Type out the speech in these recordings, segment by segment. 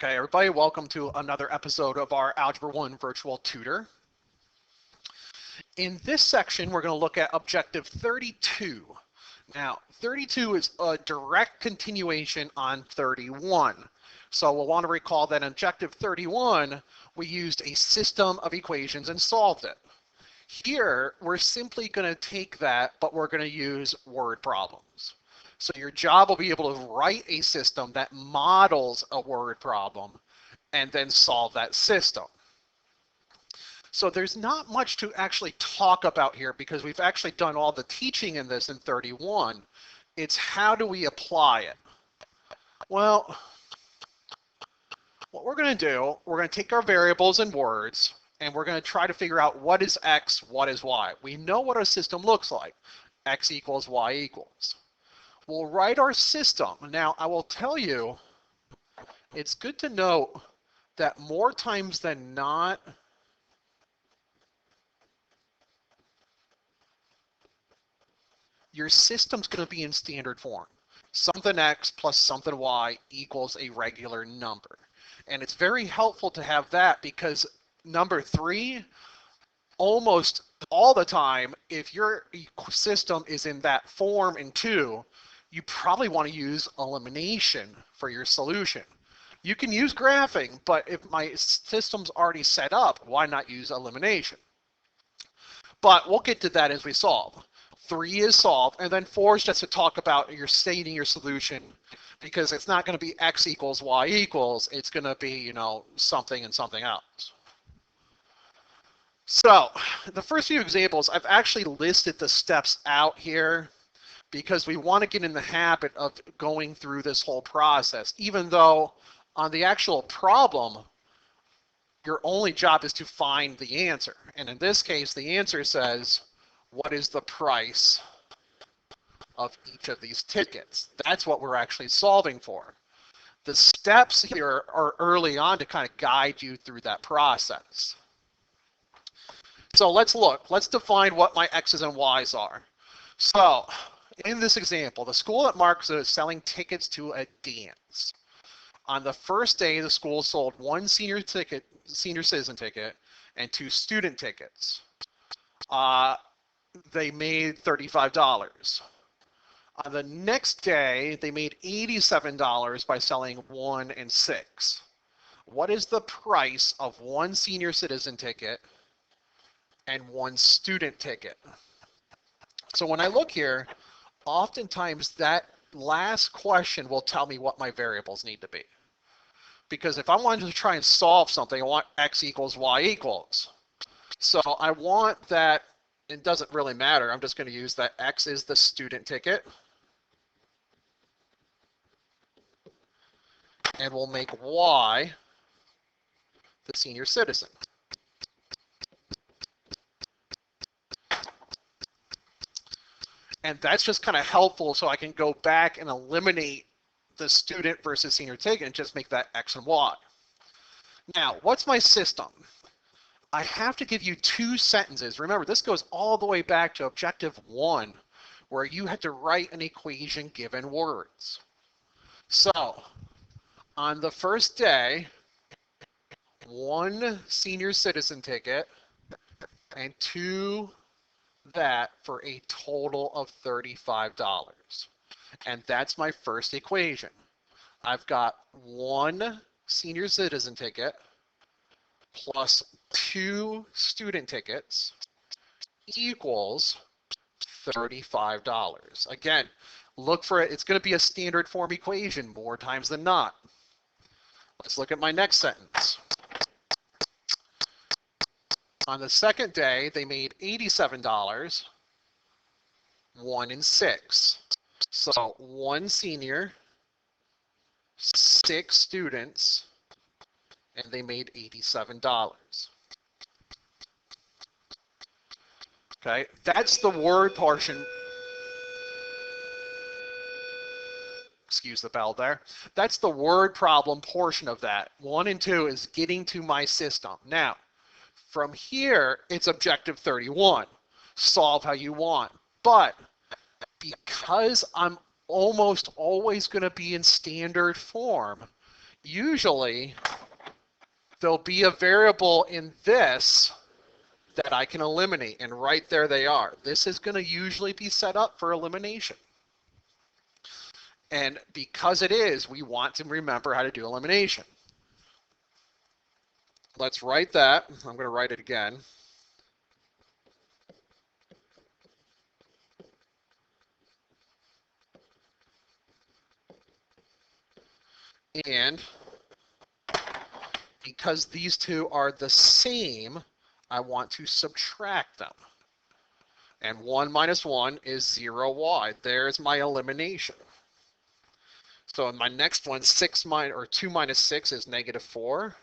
Okay, everybody, welcome to another episode of our Algebra 1 Virtual Tutor. In this section, we're going to look at Objective 32. Now, 32 is a direct continuation on 31. So we'll want to recall that in Objective 31, we used a system of equations and solved it. Here, we're simply going to take that, but we're going to use word problems. So your job will be able to write a system that models a word problem and then solve that system. So there's not much to actually talk about here because we've actually done all the teaching in this in 31. It's how do we apply it? Well, what we're going to do, we're going to take our variables and words, and we're going to try to figure out what is x, what is y. We know what our system looks like. X equals y equals. We'll write our system. Now, I will tell you, it's good to note that more times than not, your system's going to be in standard form. Something x plus something y equals a regular number. And it's very helpful to have that because number 3, almost all the time, if your system is in that form in 2, you probably want to use elimination for your solution. You can use graphing, but if my system's already set up, why not use elimination? But we'll get to that as we solve. 3 is solved, and then 4 is just to talk about your stating your solution, because it's not going to be x equals y equals, it's going to be, you know, something and something else. So the first few examples, I've actually listed the steps out here because we want to get in the habit of going through this whole process, even though on the actual problem, your only job is to find the answer. And in this case, the answer says, what is the price of each of these tickets? That's what we're actually solving for. The steps here are early on to kind of guide you through that process. So let's look. Let's define what my x's and y's are. So in this example, the school at Marks is selling tickets to a dance. On the first day, the school sold 1 senior citizen ticket and 2 student tickets. They made $35. On the next day, they made $87 by selling 1 and 6. What is the price of 1 senior citizen ticket and 1 student ticket? So when I look here, oftentimes that last question will tell me what my variables need to be. Because if I wanted to try and solve something, I want x equals y equals. So I want that, it doesn't really matter, I'm just going to use that x is the student ticket. And we'll make y the senior citizen. And that's just kind of helpful so I can go back and eliminate the student versus senior ticket and just make that x and y. Now, what's my system? I have to give you 2 sentences. Remember, this goes all the way back to Objective 1, where you had to write an equation given words. So, on the first day, 1 senior citizen ticket and 2 that for a total of $35. And that's my first equation. I've got 1 senior citizen ticket plus 2 student tickets equals $35. Again, look for it. It's going to be a standard form equation more times than not. Let's look at my next sentence. On the second day, they made $87, 1 and 6. So 1 senior, 6 students, and they made $87. Okay, that's the word portion. Excuse the bell there. That's the word problem portion of that. 1 and 2 is getting to my system. Now, from here, it's Objective 31. Solve how you want. But because I'm almost always going to be in standard form, usually there'll be a variable in this that I can eliminate, and right there they are. This is going to usually be set up for elimination. And because it is, we want to remember how to do elimination. Let's write that. I'm going to write it again. And because these two are the same, I want to subtract them. And 1 minus 1 is 0y. There's my elimination. So in my next one, 2 minus 6 is negative 4.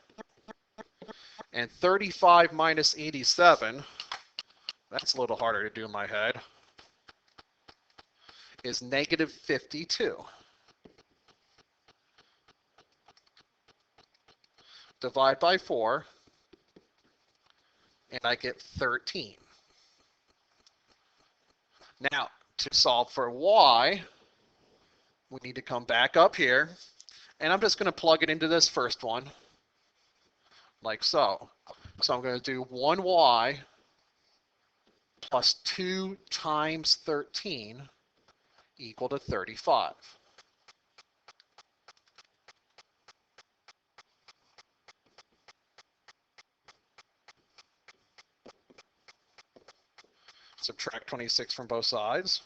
And 35 minus 87, that's a little harder to do in my head, is negative 52. Divide by 4, and I get 13. Now, to solve for y, we need to come back up here, and I'm just going to plug it into this first one, like so. So I'm going to do 1y plus 2 times 13 equal to 35. Subtract 26 from both sides.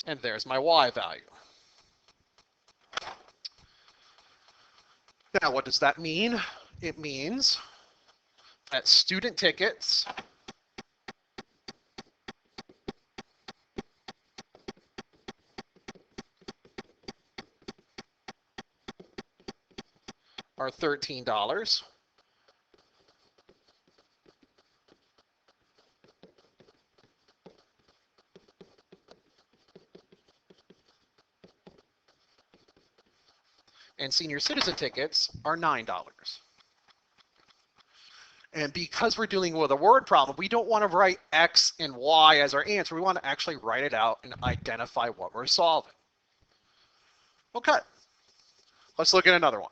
And there's my y value. Now, what does that mean? It means that student tickets are $13. And senior citizen tickets are $9. And because we're dealing with a word problem, we don't want to write X and Y as our answer. We want to actually write it out and identify what we're solving. Okay, let's look at another one.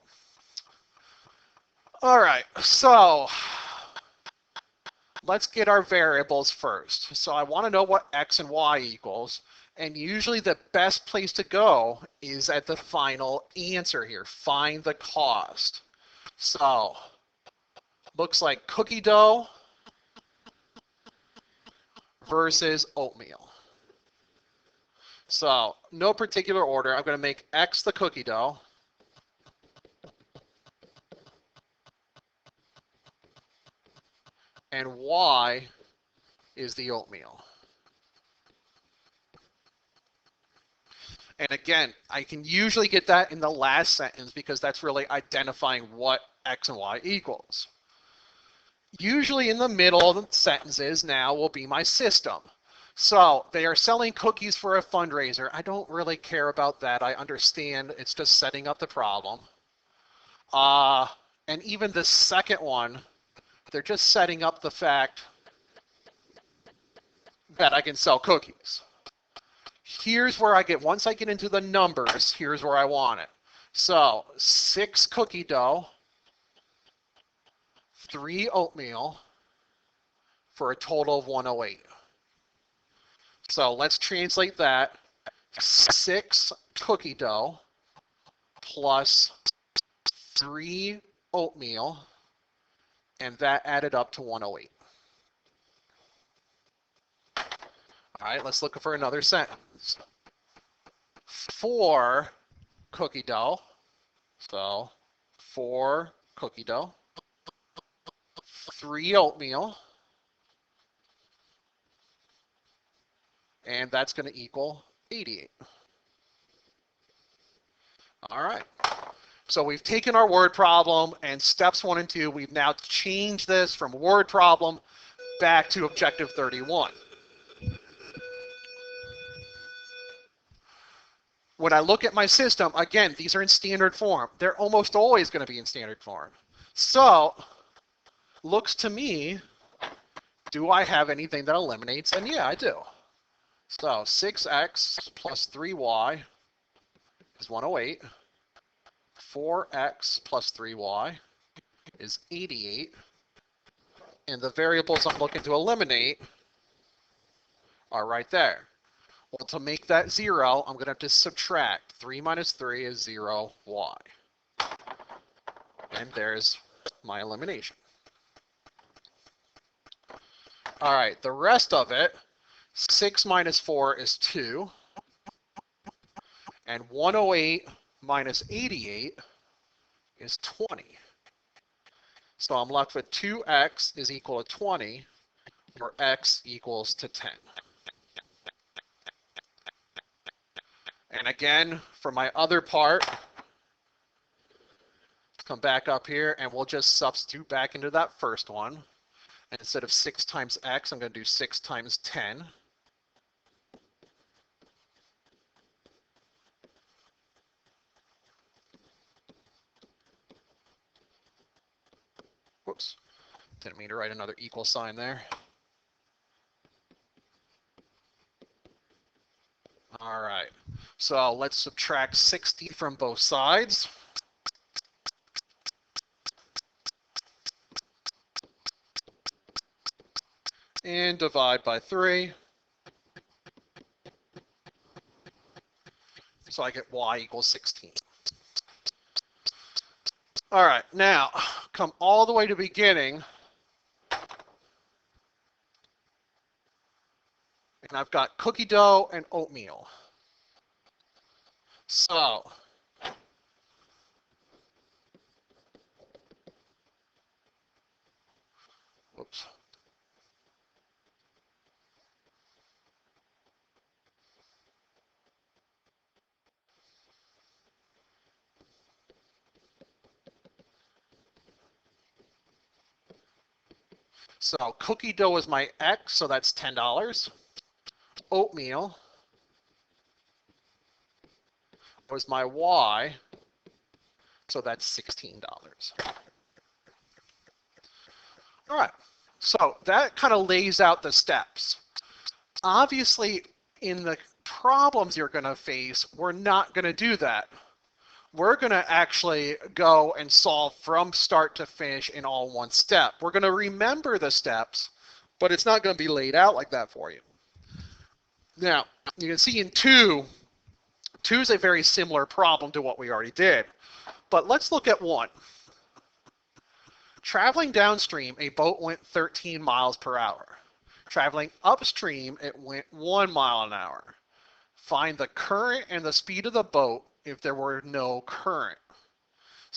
All right, so let's get our variables first. So I want to know what X and Y equals. And usually the best place to go is at the final answer here. Find the cost. So looks like cookie dough versus oatmeal. So no particular order. I'm going to make X the cookie dough. And Y is the oatmeal. And again, I can usually get that in the last sentence because that's really identifying what X and Y equals. Usually in the middle of the sentences now will be my system. So they are selling cookies for a fundraiser. I don't really care about that. I understand it's just setting up the problem. And even the second one, they're just setting up the fact that I can sell cookies. Here's where I get, once I get into the numbers, here's where I want it. So 6 cookie dough, 3 oatmeal for a total of 108. So let's translate that. 6 cookie dough plus 3 oatmeal, and that added up to 108. All right, let's look for another sentence. 4 cookie dough, so 4 cookie dough, 3 oatmeal, and that's going to equal 88. All right. So we've taken our word problem and steps 1 and 2. We've now changed this from word problem back to objective 31. When I look at my system, again, these are in standard form. They're almost always going to be in standard form. So, looks to me, do I have anything that eliminates? And yeah, I do. So 6x plus 3y is 108. 4x plus 3y is 88. And the variables I'm looking to eliminate are right there. Well, to make that 0, I'm going to have to subtract. 3 minus 3 is 0y. And there's my elimination. All right, the rest of it, 6 minus 4 is 2. And 108 minus 88 is 20. So I'm left with 2x is equal to 20, or x equals to 10. And again, for my other part, come back up here and we'll just substitute back into that first one. And instead of 6 times x, I'm going to do 6 times 10. Whoops, didn't mean to write another equal sign there. All right, so let's subtract 60 from both sides. And divide by 3. So I get y equals 16. All right, now come all the way to the beginning. And I've got cookie dough and oatmeal. So whoops. So cookie dough is my X, so that's $10. Oatmeal was my Y, so that's $16. All right, so that kind of lays out the steps. Obviously, in the problems you're going to face, we're not going to do that. We're going to actually go and solve from start to finish in all one step. We're going to remember the steps, but it's not going to be laid out like that for you. Now, you can see in 2 is a very similar problem to what we already did. But let's look at 1. Traveling downstream, a boat went 13 miles per hour. Traveling upstream, it went 1 mile an hour. Find the current and the speed of the boat if there were no current.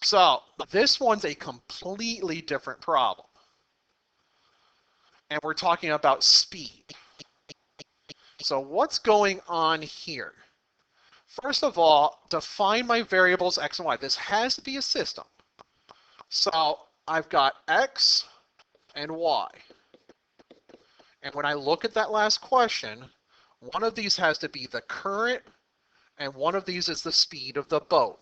So this one's a completely different problem. And we're talking about speed. So what's going on here? First of all, define my variables x and y. This has to be a system. So I've got x and y. And when I look at that last question, one of these has to be the current, and one of these is the speed of the boat.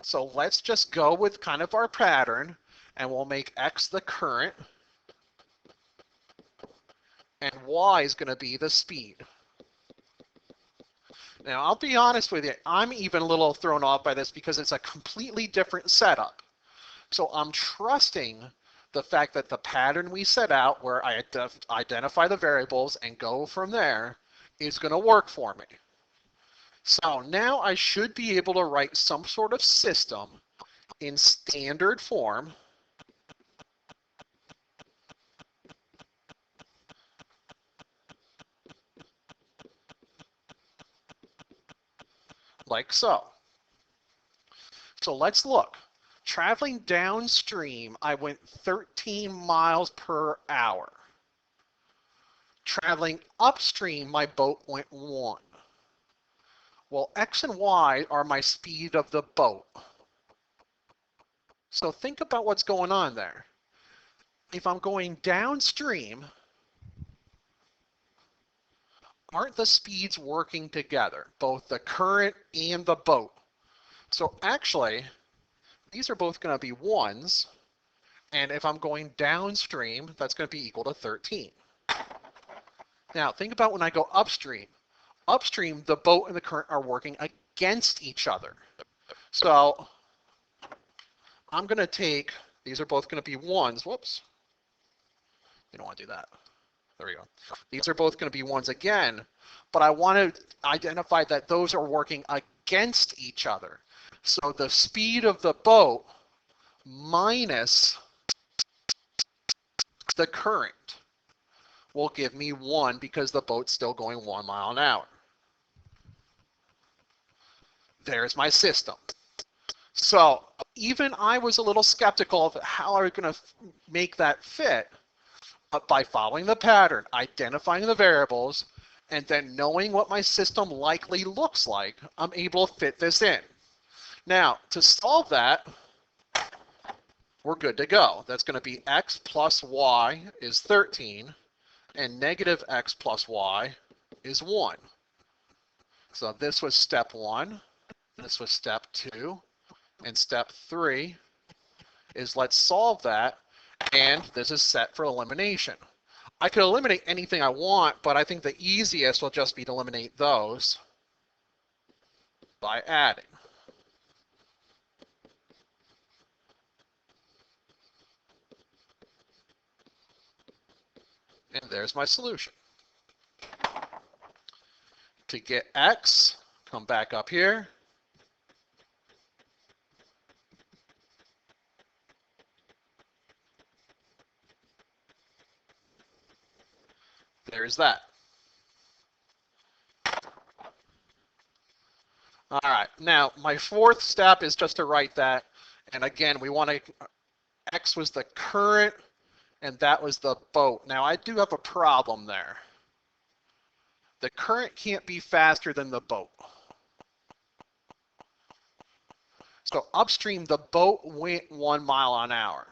So let's just go with kind of our pattern, and we'll make x the current, and y is going to be the speed. Now, I'll be honest with you, I'm even a little thrown off by this because it's a completely different setup. So I'm trusting the fact that the pattern we set out, where I identify the variables and go from there, is going to work for me. So now I should be able to write some sort of system in standard form. Like so. So let's look. Traveling downstream, I went 13 miles per hour. Traveling upstream, my boat went 1. Well, x and y are my speed of the boat. So think about what's going on there. If I'm going downstream, aren't the speeds working together, both the current and the boat? So actually, these are both going to be 1s, and if I'm going downstream, that's going to be equal to 13. Now, think about when I go upstream. Upstream, the boat and the current are working against each other. So I'm going to take, these are both going to be 1s. Whoops. You don't want to do that. There we go. These are both going to be 1s again, but I want to identify that those are working against each other. So the speed of the boat minus the current will give me 1 because the boat's still going 1 mile an hour. There's my system. So even I was a little skeptical of how I was going to make that fit, but by following the pattern, identifying the variables, and then knowing what my system likely looks like, I'm able to fit this in. Now, to solve that, we're good to go. That's going to be x plus y is 13, and negative x plus y is 1. So this was step 1, this was step 2, and step 3 is let's solve that, and this is set for elimination. I could eliminate anything I want, but I think the easiest will just be to eliminate those by adding. And there's my solution. To get x, come back up here. There's that. All right, now my fourth step is just to write that. And again, we want to, x was the current and that was the boat. Now I do have a problem there. The current can't be faster than the boat. So upstream, the boat went 1 mile an hour.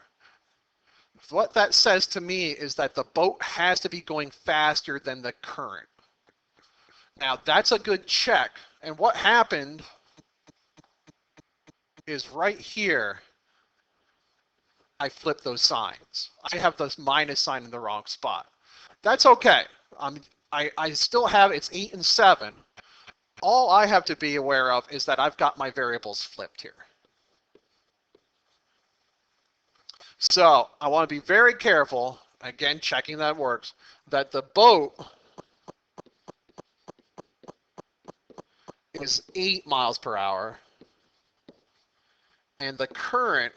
What that says to me is that the boat has to be going faster than the current. Now that's a good check. And what happened is right here, I flipped those signs. I have the minus sign in the wrong spot. That's okay. I still have, it's 8 and 7. All I have to be aware of is that I've got my variables flipped here. So I want to be very careful, again, checking that works, that the boat is 8 miles per hour and the current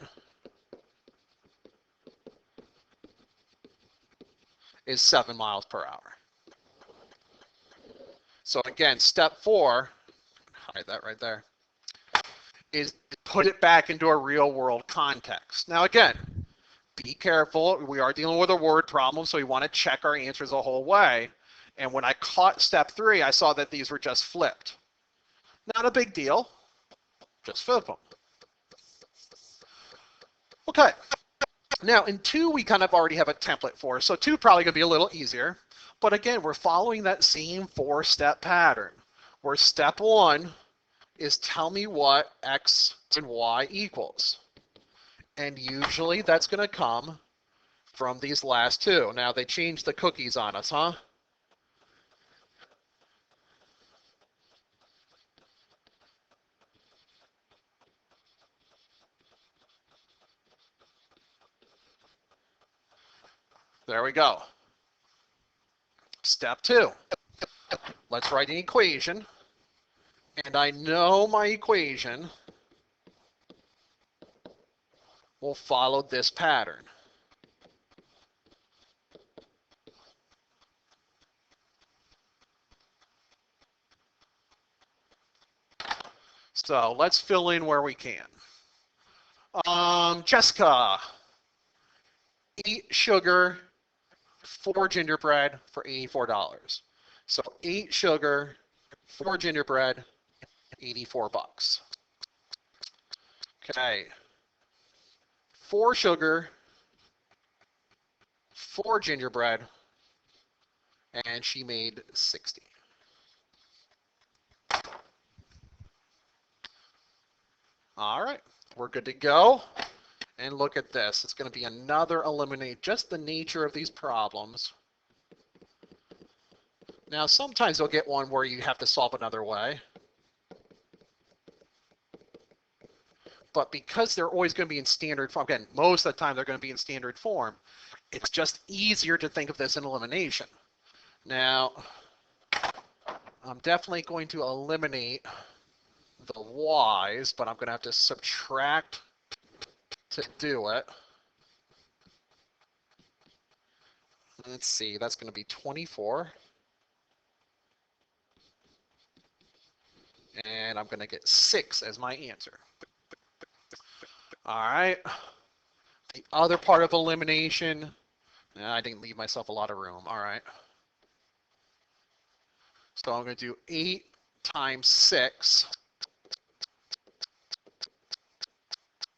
is 7 miles per hour. So again, step 4, hide that right there, is put it back into a real world context. Now again, be careful. We are dealing with a word problem, so we want to check our answers the whole way. And when I caught step 3, I saw that these were just flipped. Not a big deal. Just flip them. Okay. Now in 2, we kind of already have a template for, so 2 probably going to be a little easier. But again, we're following that same 4-step pattern, where step 1 is tell me what x and y equals. And usually that's going to come from these last 2. Now they changed the cookies on us, huh? There we go. Step 2. Let's write an equation. And I know my equation will follow this pattern. So let's fill in where we can. Jessica, 8 sugar, 4 gingerbread for $84. So 8 sugar, 4 gingerbread, $84. Okay. 4 sugar, 4 gingerbread, and she made 60. All right, we're good to go. And look at this. It's going to be another eliminate, just the nature of these problems. Now, sometimes you'll get one where you have to solve another way. but because they're always going to be in standard form, again, most of the time they're going to be in standard form, it's just easier to think of this in elimination. Now, I'm definitely going to eliminate the y's, but I'm going to have to subtract to do it. Let's see, that's going to be 24. And I'm going to get 6 as my answer. All right. The other part of elimination, I didn't leave myself a lot of room. All right. So I'm going to do 8 times 6,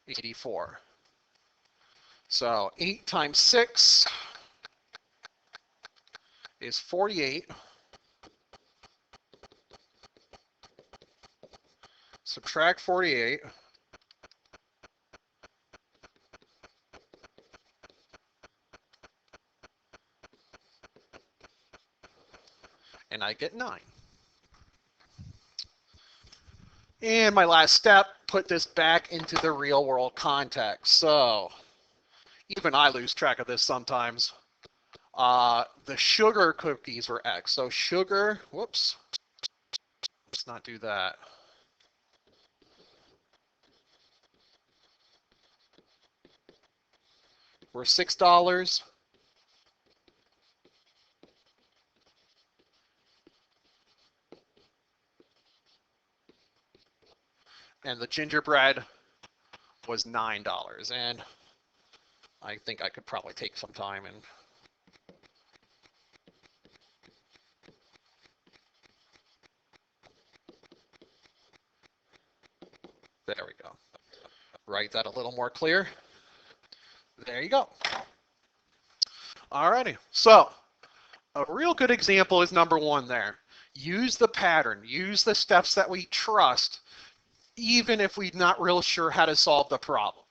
84. So 8 times 6 is 48. Subtract 48. And I get 9. And my last step, put this back into the real world context. So even I lose track of this sometimes. The sugar cookies were X. So sugar, whoops, let's not do that. We're $6. And the gingerbread was $9. And I think I could probably take some time and there we go. Write that a little more clear. There you go. Alrighty. So a real good example is number 1 there. Use the pattern. Use the steps that we trust, even if we're not real sure how to solve the problem.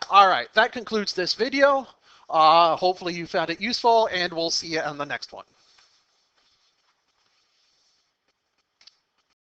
All right. That concludes this video. Hopefully you found it useful, and we'll see you on the next one.